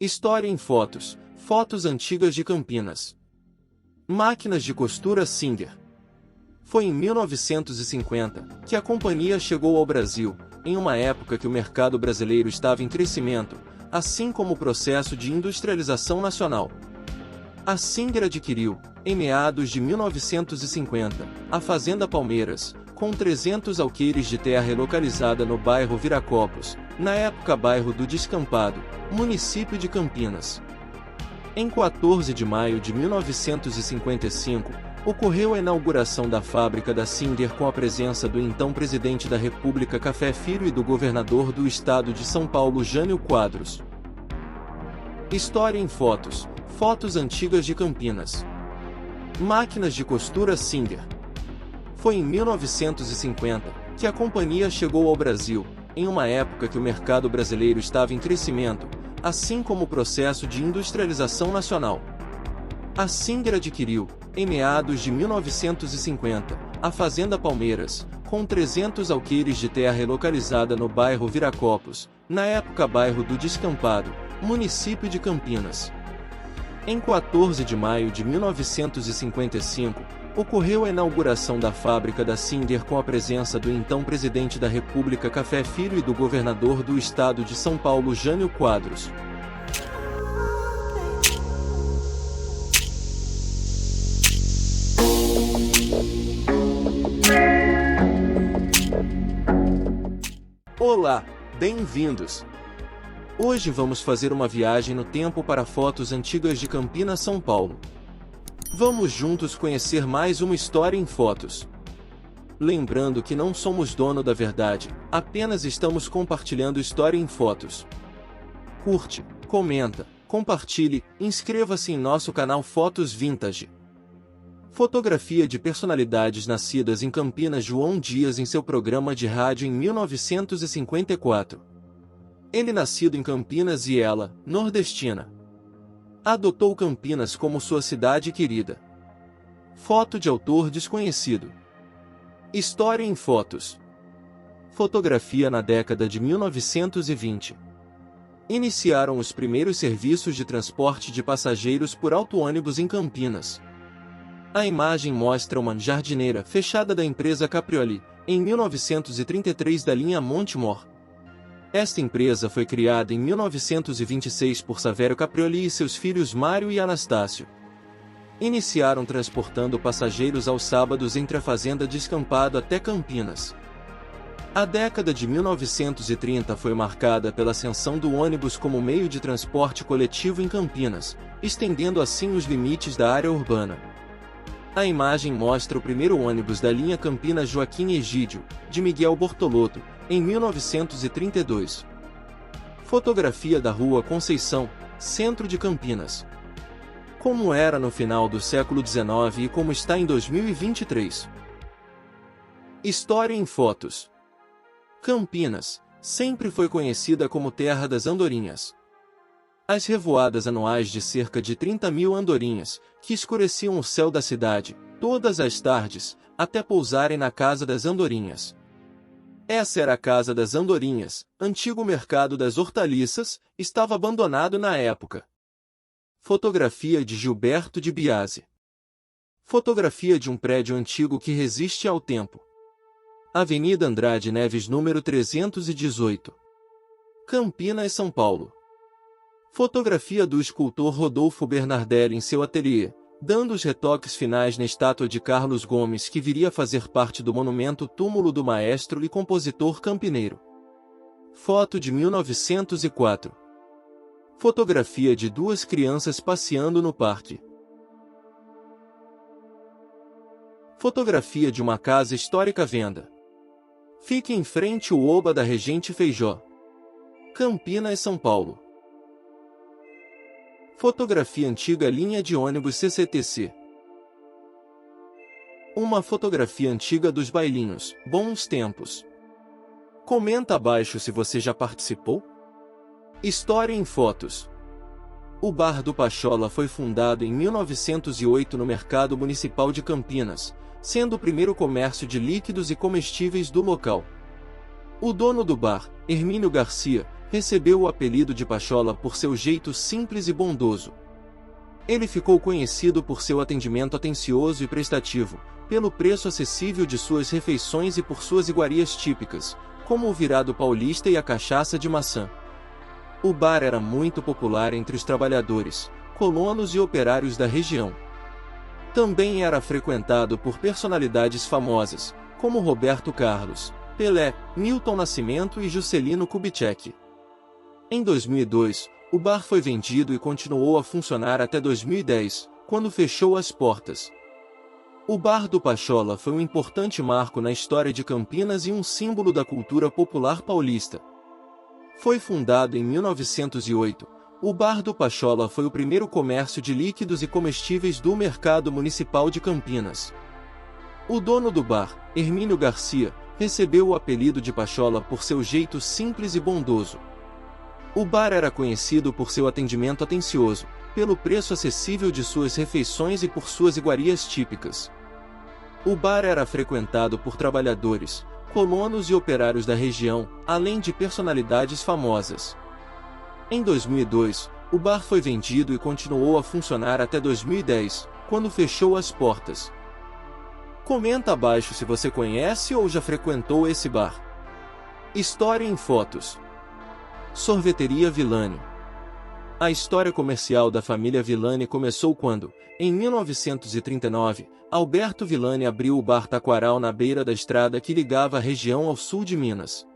História em fotos. Fotos antigas de Campinas. Máquinas de costura Singer. Foi em 1950 que a companhia chegou ao Brasil, em uma época que o mercado brasileiro estava em crescimento, assim como o processo de industrialização nacional. A Singer adquiriu, em meados de 1950, a Fazenda Palmeiras, com 300 alqueires de terra localizada no bairro Viracopos, na época bairro do Descampado, município de Campinas. Em 14 de maio de 1955, ocorreu a inauguração da fábrica da Singer com a presença do então presidente da República Café Filho e do governador do estado de São Paulo Jânio Quadros. História em fotos. Fotos antigas de Campinas. Máquinas de costura Singer. Foi em 1950 que a companhia chegou ao Brasil, em uma época que o mercado brasileiro estava em crescimento, assim como o processo de industrialização nacional. A Singer adquiriu, em meados de 1950, a Fazenda Palmeiras, com 300 alqueires de terra localizada no bairro Viracopos, na época bairro do Descampado, município de Campinas. Em 14 de maio de 1955, ocorreu a inauguração da fábrica da Singer com a presença do então presidente da República Café Filho e do governador do estado de São Paulo Jânio Quadros. Olá, bem-vindos! Hoje vamos fazer uma viagem no tempo para fotos antigas de Campinas, São Paulo. Vamos juntos conhecer mais uma história em fotos. Lembrando que não somos dono da verdade, apenas estamos compartilhando história em fotos. Curte, comenta, compartilhe, inscreva-se em nosso canal Fotos Vintage. Fotografia de personalidades nascidas em Campinas. João Dias em seu programa de rádio em 1954. Ele nascido em Campinas e ela, nordestina. Adotou Campinas como sua cidade querida. Foto de autor desconhecido. História em fotos. Fotografia na década de 1920. Iniciaram os primeiros serviços de transporte de passageiros por auto-ônibus em Campinas. A imagem mostra uma jardineira fechada da empresa Caprioli, em 1933 da linha Montemor. Esta empresa foi criada em 1926 por Savério Caprioli e seus filhos Mário e Anastácio. Iniciaram transportando passageiros aos sábados entre a Fazenda Descampado até Campinas. A década de 1930 foi marcada pela ascensão do ônibus como meio de transporte coletivo em Campinas, estendendo assim os limites da área urbana. A imagem mostra o primeiro ônibus da linha Campinas Joaquim Egídio, de Miguel Bortolotto, em 1932. Fotografia da Rua Conceição, centro de Campinas. Como era no final do século XIX e como está em 2023. História em fotos. Campinas sempre foi conhecida como terra das andorinhas. As revoadas anuais de cerca de 30 mil andorinhas, que escureciam o céu da cidade, todas as tardes, até pousarem na Casa das Andorinhas. Essa era a Casa das Andorinhas, antigo mercado das hortaliças, estava abandonado na época. Fotografia de Gilberto de Biasi. Fotografia de um prédio antigo que resiste ao tempo. Avenida Andrade Neves, número 318. Campinas, São Paulo. Fotografia do escultor Rodolfo Bernardelli em seu ateliê, dando os retoques finais na estátua de Carlos Gomes que viria a fazer parte do monumento Túmulo do Maestro e Compositor Campineiro. Foto de 1904. Fotografia de duas crianças passeando no parque. Fotografia de uma casa histórica à venda. Fica em frente o Oba da Regente Feijó. Campinas, São Paulo. Fotografia antiga linha de ônibus CCTC. Uma fotografia antiga dos bailinhos, bons tempos. Comenta abaixo se você já participou. História em fotos. O Bar do Pachola foi fundado em 1908 no Mercado Municipal de Campinas, sendo o primeiro comércio de líquidos e comestíveis do local. O dono do bar, Hermínio Garcia, recebeu o apelido de Pachola por seu jeito simples e bondoso. Ele ficou conhecido por seu atendimento atencioso e prestativo, pelo preço acessível de suas refeições e por suas iguarias típicas, como o virado paulista e a cachaça de maçã. O bar era muito popular entre os trabalhadores, colonos e operários da região. Também era frequentado por personalidades famosas, como Roberto Carlos, Pelé, Milton Nascimento e Juscelino Kubitschek. Em 2002, o bar foi vendido e continuou a funcionar até 2010, quando fechou as portas. O Bar do Pachola foi um importante marco na história de Campinas e um símbolo da cultura popular paulista. Foi fundado em 1908, o Bar do Pachola foi o primeiro comércio de líquidos e comestíveis do mercado municipal de Campinas. O dono do bar, Hermínio Garcia, recebeu o apelido de Pachola por seu jeito simples e bondoso. O bar era conhecido por seu atendimento atencioso, pelo preço acessível de suas refeições e por suas iguarias típicas. O bar era frequentado por trabalhadores, colonos e operários da região, além de personalidades famosas. Em 2002, o bar foi vendido e continuou a funcionar até 2010, quando fechou as portas. Comenta abaixo se você conhece ou já frequentou esse bar. História em fotos. Sorveteria Villani. A história comercial da família Villani começou quando, em 1939, Alberto Villani abriu o bar Taquaral na beira da estrada que ligava a região ao sul de Minas.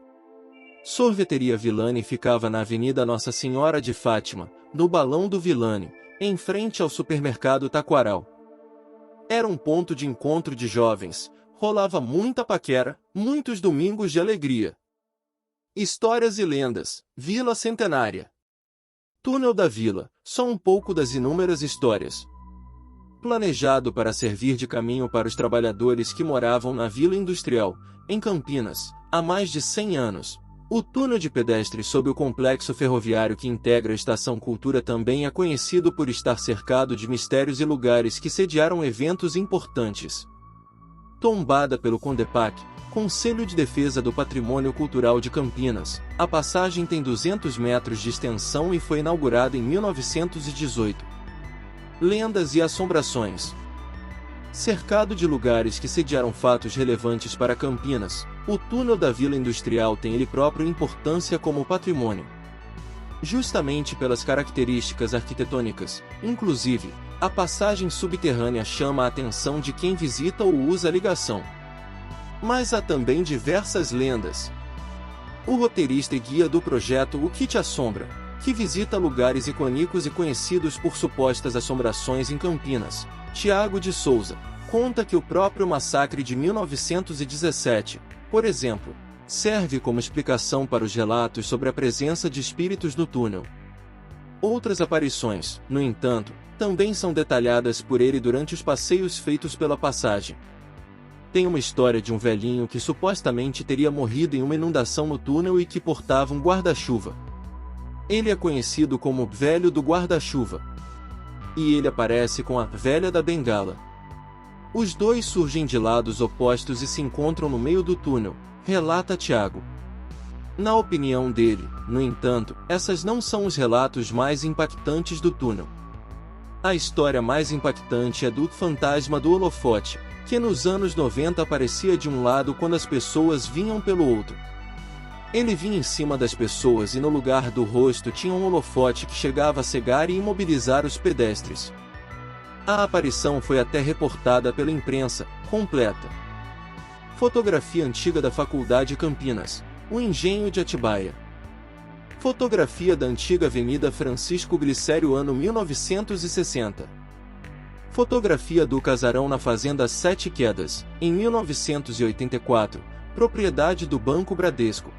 Sorveteria Villani ficava na Avenida Nossa Senhora de Fátima, no Balão do Villani, em frente ao supermercado Taquaral. Era um ponto de encontro de jovens, rolava muita paquera, muitos domingos de alegria. Histórias e lendas, Vila Centenária. Túnel da Vila, só um pouco das inúmeras histórias. Planejado para servir de caminho para os trabalhadores que moravam na Vila Industrial, em Campinas, há mais de 100 anos, o túnel de pedestres sob o complexo ferroviário que integra a Estação Cultura também é conhecido por estar cercado de mistérios e lugares que sediaram eventos importantes. Tombada pelo CONDEPAC, Conselho de Defesa do Patrimônio Cultural de Campinas, a passagem tem 200 metros de extensão e foi inaugurada em 1918. Lendas e assombrações. Cercado de lugares que sediaram fatos relevantes para Campinas, o túnel da Vila Industrial tem ele próprio importância como patrimônio. Justamente pelas características arquitetônicas, inclusive, a passagem subterrânea chama a atenção de quem visita ou usa a ligação. Mas há também diversas lendas. O roteirista e guia do projeto O Que Te Assombra, que visita lugares icônicos e conhecidos por supostas assombrações em Campinas, Tiago de Souza, conta que o próprio massacre de 1917, por exemplo, serve como explicação para os relatos sobre a presença de espíritos no túnel. Outras aparições, no entanto, também são detalhadas por ele durante os passeios feitos pela passagem. Tem uma história de um velhinho que supostamente teria morrido em uma inundação no túnel e que portava um guarda-chuva. Ele é conhecido como Velho do Guarda-Chuva. E ele aparece com a Velha da Bengala. Os dois surgem de lados opostos e se encontram no meio do túnel, relata Tiago. Na opinião dele, no entanto, essas não são os relatos mais impactantes do túnel. A história mais impactante é do fantasma do holofote, que nos anos 90 aparecia de um lado quando as pessoas vinham pelo outro. Ele vinha em cima das pessoas e no lugar do rosto tinha um holofote que chegava a cegar e imobilizar os pedestres. A aparição foi até reportada pela imprensa, completa. Fotografia antiga da Faculdade Campinas, o Engenho de Atibaia. Fotografia da antiga Avenida Francisco Glicério ano 1960. Fotografia do casarão na Fazenda Sete Quedas, em 1984, propriedade do Banco Bradesco.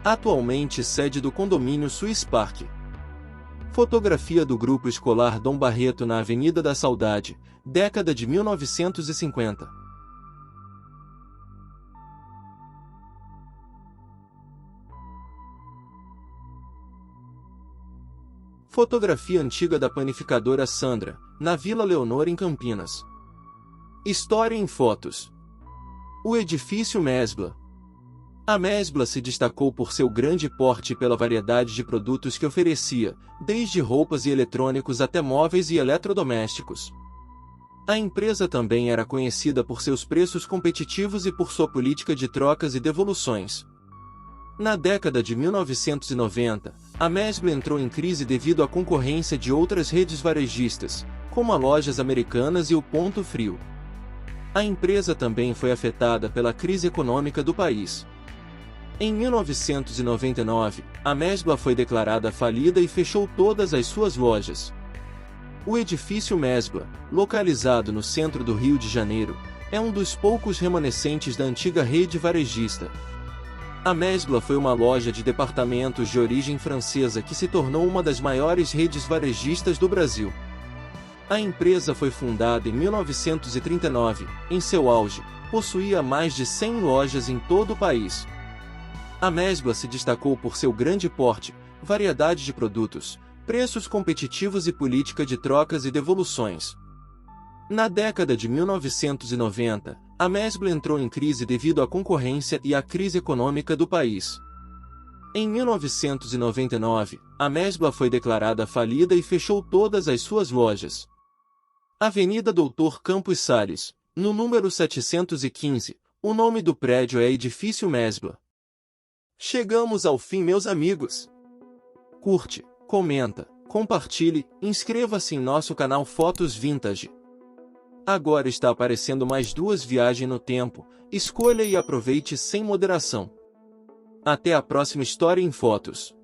Atualmente sede do condomínio Swiss Park. Fotografia do Grupo Escolar Dom Barreto na Avenida da Saudade, década de 1950. Fotografia antiga da panificadora Sandra, na Vila Leonor em Campinas. História em fotos. O edifício Mesbla. A Mesbla se destacou por seu grande porte e pela variedade de produtos que oferecia, desde roupas e eletrônicos até móveis e eletrodomésticos. A empresa também era conhecida por seus preços competitivos e por sua política de trocas e devoluções. Na década de 1990, a Mesbla entrou em crise devido à concorrência de outras redes varejistas, como a Lojas Americanas e o Ponto Frio. A empresa também foi afetada pela crise econômica do país. Em 1999, a Mesbla foi declarada falida e fechou todas as suas lojas. O edifício Mesbla, localizado no centro do Rio de Janeiro, é um dos poucos remanescentes da antiga rede varejista. A Mesbla foi uma loja de departamentos de origem francesa que se tornou uma das maiores redes varejistas do Brasil. A empresa foi fundada em 1939, em seu auge, possuía mais de 100 lojas em todo o país. A Mesbla se destacou por seu grande porte, variedade de produtos, preços competitivos e política de trocas e devoluções. Na década de 1990, a Mesbla entrou em crise devido à concorrência e à crise econômica do país. Em 1999, a Mesbla foi declarada falida e fechou todas as suas lojas. Avenida Doutor Campos Salles, no número 715, o nome do prédio é Edifício Mesbla. Chegamos ao fim, meus amigos. Curte, comenta, compartilhe, inscreva-se em nosso canal Fotos Vintage. Agora está aparecendo mais 2 viagens no tempo, escolha e aproveite sem moderação. Até a próxima história em fotos.